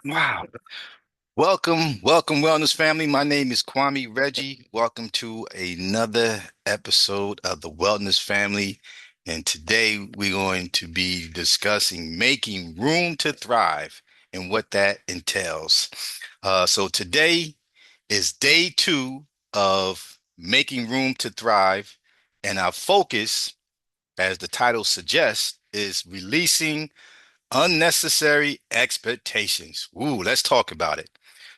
Wow. Welcome, Wellness family. My name is Kwame Reggie. Welcome to another episode of the Wellness Family. And today we're going to be discussing making room to thrive and what that entails. So today is day two of making room to thrive. And our focus, as the title suggests, is releasing unnecessary expectations. Ooh, let's talk about it.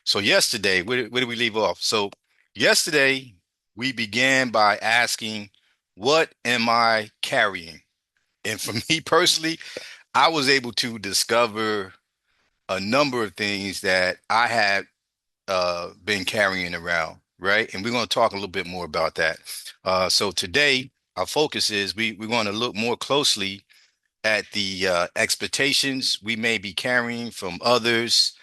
So yesterday, where did we leave off? So yesterday, we began by asking, what am I carrying? And for me personally, I was able to discover a number of things that I had been carrying around, right? And we're going to talk a little bit more about that. So today, our focus is we're going to look more closely at the expectations we may be carrying from others,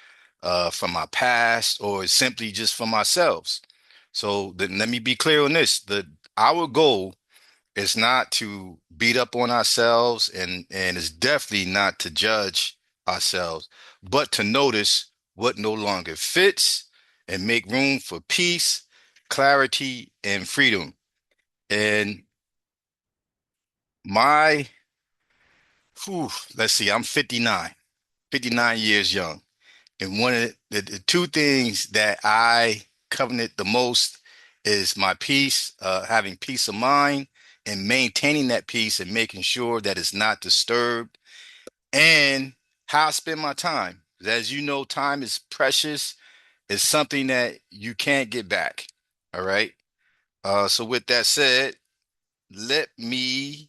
from our past, or simply just from ourselves. So then let me be clear on this. Our goal is not to beat up on ourselves and it's definitely not to judge ourselves, but to notice what no longer fits and make room for peace, clarity, and freedom. And my, let's see, I'm 59 years young. And one of the two things that I covenant the most is my peace, having peace of mind and maintaining that peace and making sure that it's not disturbed, and how I spend my time. As you know, time is precious. It's something that you can't get back. All right. So with that said, let me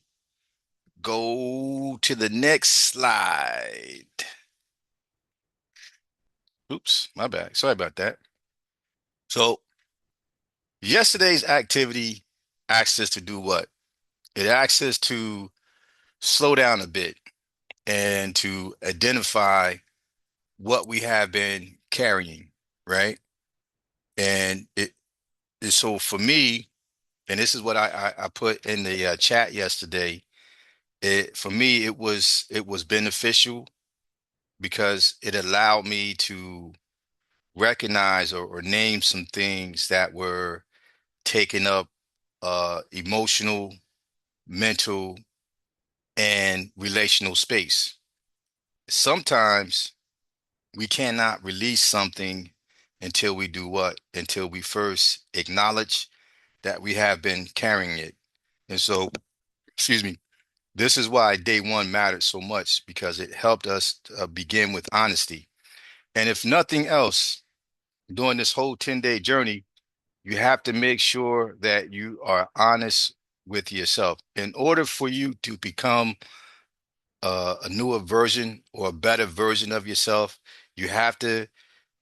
go to the next slide. Oops, my bad. Sorry about that. So yesterday's activity asked us to do what? It asked us to slow down a bit and to identify what we have been carrying, right? And so for me, and this is what I put in the chat yesterday. For me, it was beneficial because it allowed me to recognize or name some things that were taking up emotional, mental, and relational space. Sometimes we cannot release something until we do what? Until we first acknowledge that we have been carrying it. And so, excuse me, this is why day one mattered so much because it helped us begin with honesty. And if nothing else, during this whole 10-day journey, you have to make sure that you are honest with yourself. In order for you to become a newer version or a better version of yourself, you have to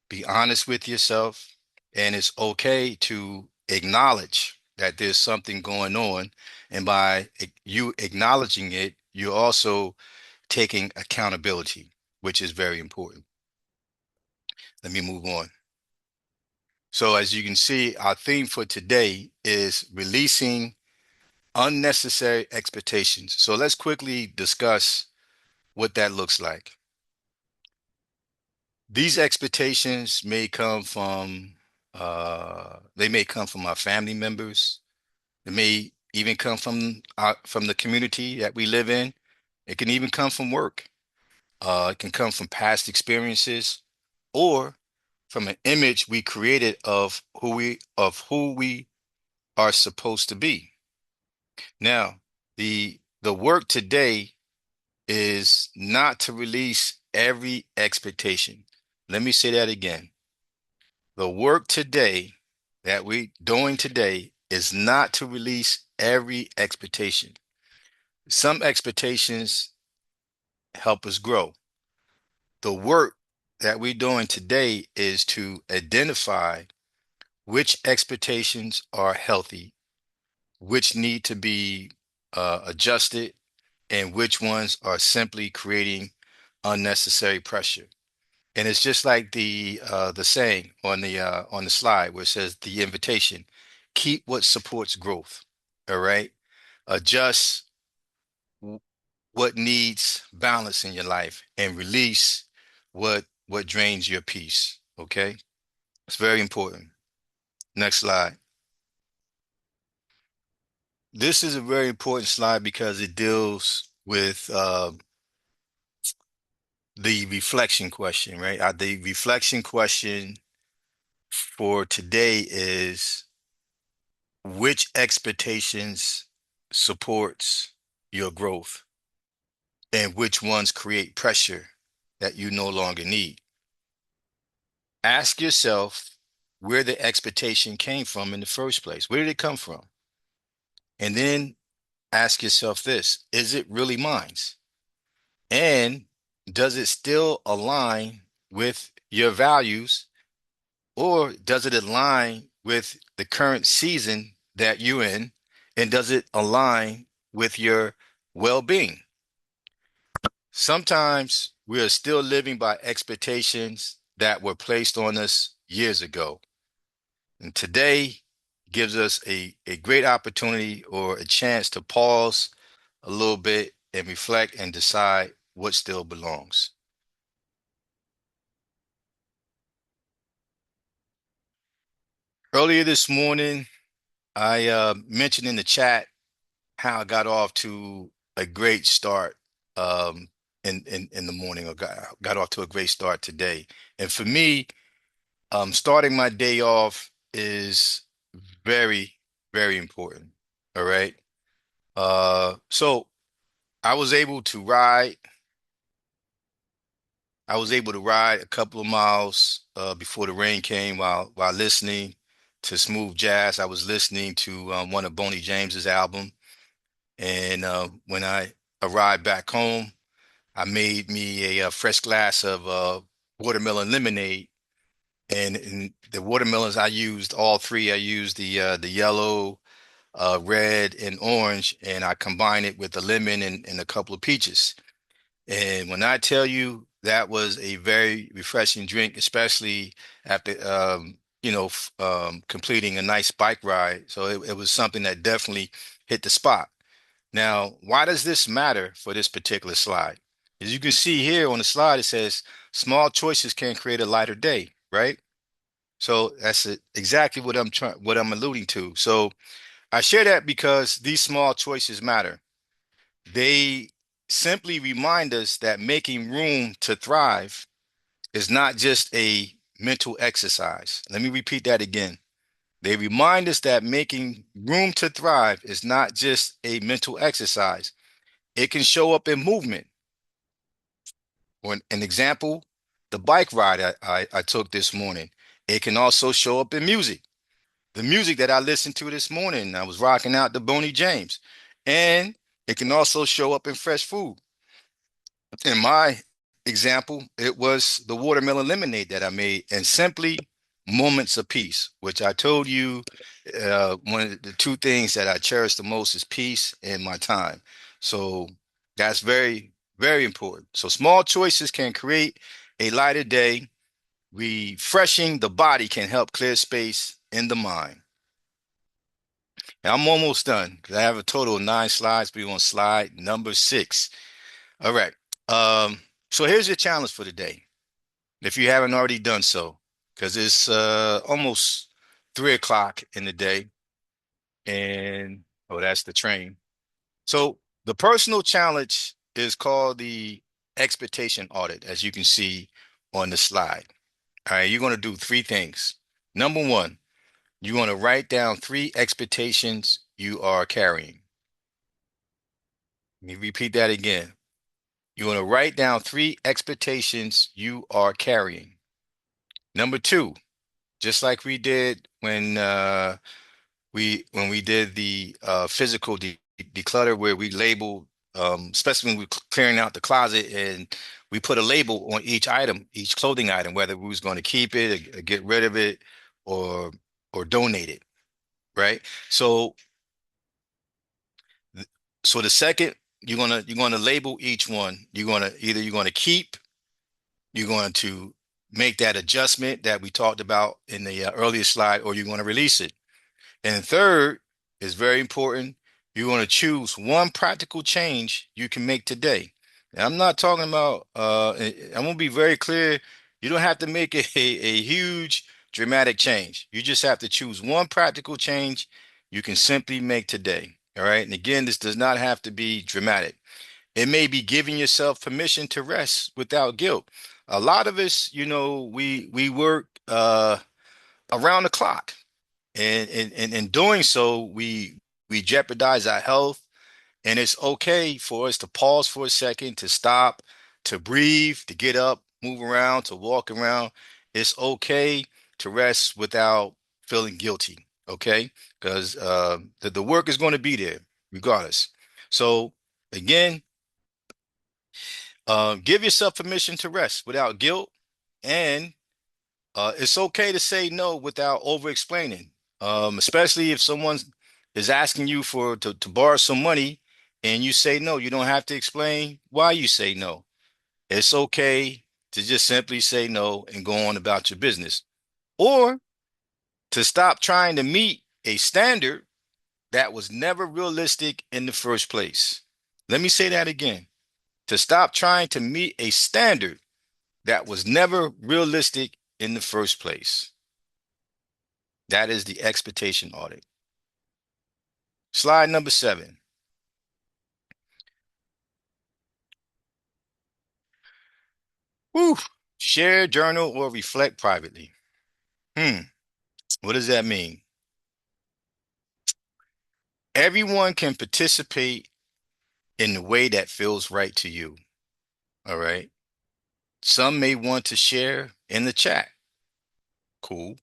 be honest with yourself. And it's okay to acknowledge that there's something going on. And by you acknowledging it, you're also taking accountability, which is very important. Let me move on. So, as you can see, our theme for today is releasing unnecessary expectations. So, let's quickly discuss what that looks like. These expectations may come from they may come from our family members. It may even come from the community that we live in. It can even come from work. It can come from past experiences or from an image we created of who we are supposed to be. Now, the work today is not to release every expectation. Let me say that again. The work today that we doing today is not to release every expectation. Some expectations help us grow. The work that we're doing today is to identify which expectations are healthy, which need to be adjusted, and which ones are simply creating unnecessary pressure. And it's just like the saying on the slide where it says the invitation, keep what supports growth. All right. Adjust what needs balance in your life and release what what drains your peace. Okay? It's very important. Next slide. This is a very important slide because it deals with the reflection question, right? The reflection question for today is which expectations supports your growth and which ones create pressure that you no longer need. Ask yourself where the expectation came from in the first place. Where did it come from? And then ask yourself this, is it really mine? And does it still align with your values, or does it align with the current season that you're in? And does it align with your well-being? Sometimes we are still living by expectations that were placed on us years ago. And today gives us a great opportunity or a chance to pause a little bit and reflect and decide what still belongs. Earlier this morning, I mentioned in the chat how I got off to a great start um, in the morning, or got off to a great start today. And for me, starting my day off is very, very important. All right. So I was able to ride. I was able to ride a couple of miles before the rain came while listening to smooth jazz. I was listening to one of Boney James's album, and when I arrived back home, I made me a fresh glass of watermelon lemonade. And the watermelons I used, all three. I used the yellow, red, and orange, and I combined it with the lemon and a couple of peaches. And when I tell you that was a very refreshing drink, especially after completing a nice bike ride. So it was something that definitely hit the spot. Now, why does this matter for this particular slide? As you can see here on the slide, it says small choices can create a lighter day, right? So that's exactly what I'm alluding to. So I share that because these small choices matter. They simply remind us that making room to thrive is not just a mental exercise. Let me repeat that again. They remind us that making room to thrive is not just a mental exercise. It can show up in movement. For an example, the bike ride I took this morning. It can also show up in music. The music that I listened to this morning, I was rocking out the Boney James. And it can also show up in fresh food. In my example, it was the watermelon lemonade that I made, and simply moments of peace, which I told you one of the two things that I cherish the most is peace and my time. So that's very, very important. So small choices can create a lighter day. Refreshing the body can help clear space in the mind. And I'm almost done because I have a total of 9 slides. We're on slide number 6. All right. So here's your challenge for today. If you haven't already done so, because it's almost 3 o'clock in the day, and oh, that's the train. So the personal challenge is called the expectation audit, as you can see on the slide. All right, you're going to do 3 things. Number one, you want to write down 3 expectations you are carrying. Let me repeat that again. You want to write down 3 expectations you are carrying. Number two, just like we did when we did the physical declutter, where we labeled, especially when we are clearing out the closet, and we put a label on each item, each clothing item, whether we was going to keep it, or get rid of it, or donate it, right? So so the second, you're gonna label each one. You're gonna keep, you're going to make that adjustment that we talked about in the earlier slide, or you're going to release it. And third is very important. You're going to choose one practical change you can make today. And I'm not talking about, I'm going to be very clear. You don't have to make a huge dramatic change. You just have to choose one practical change you can simply make today. All right. And again, this does not have to be dramatic. It may be giving yourself permission to rest without guilt. A lot of us, we work around the clock. And in doing so, we jeopardize our health. And it's okay for us to pause for a second, to stop, to breathe, to get up, move around, to walk around. It's okay to rest without feeling guilty, okay? Because the work is going to be there regardless. So again, give yourself permission to rest without guilt, and it's okay to say no without over explaining, especially if someone is asking you to borrow some money and you say no. You don't have to explain why you say no. It's okay to just simply say no and go on about your business, or to stop trying to meet a standard that was never realistic in the first place. Let me say that again. To stop trying to meet a standard that was never realistic in the first place. That is the expectation audit. Slide number 7. Whew. Share, journal, or reflect privately. What does that mean? Everyone can participate in the way that feels right to you. All right. Some may want to share in the chat. Cool.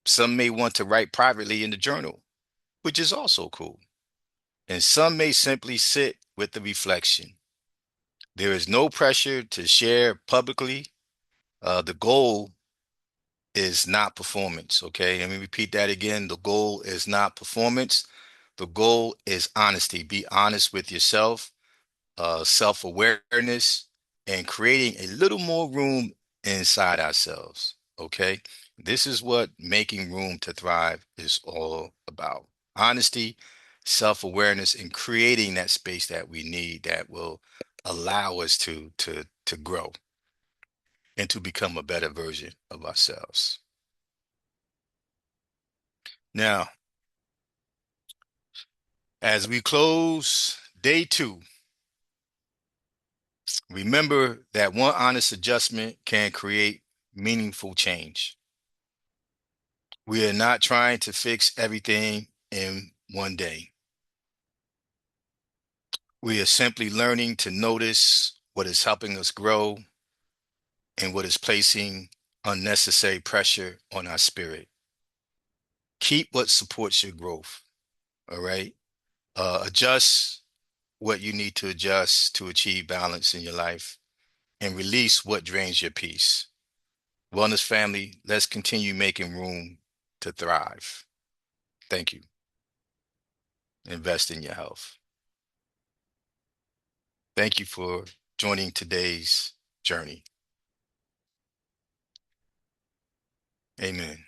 Some may want to write privately in the journal, which is also cool. And some may simply sit with the reflection. There is no pressure to share publicly. The goal is not performance. Okay. Let me repeat that again. The goal is not performance. The goal is honesty. Be honest with yourself, self-awareness, and creating a little more room inside ourselves. Okay. This is what making room to thrive is all about. Honesty, self-awareness, and creating that space that we need that will allow us to grow and to become a better version of ourselves. Now, as we close day 2, remember that one honest adjustment can create meaningful change. We are not trying to fix everything in one day. We are simply learning to notice what is helping us grow and what is placing unnecessary pressure on our spirit. Keep what supports your growth. All right. Adjust what you need to adjust to achieve balance in your life, and release what drains your peace. Wellness family, let's continue making room to thrive. Thank you. Invest in your health. Thank you for joining today's journey. Amen.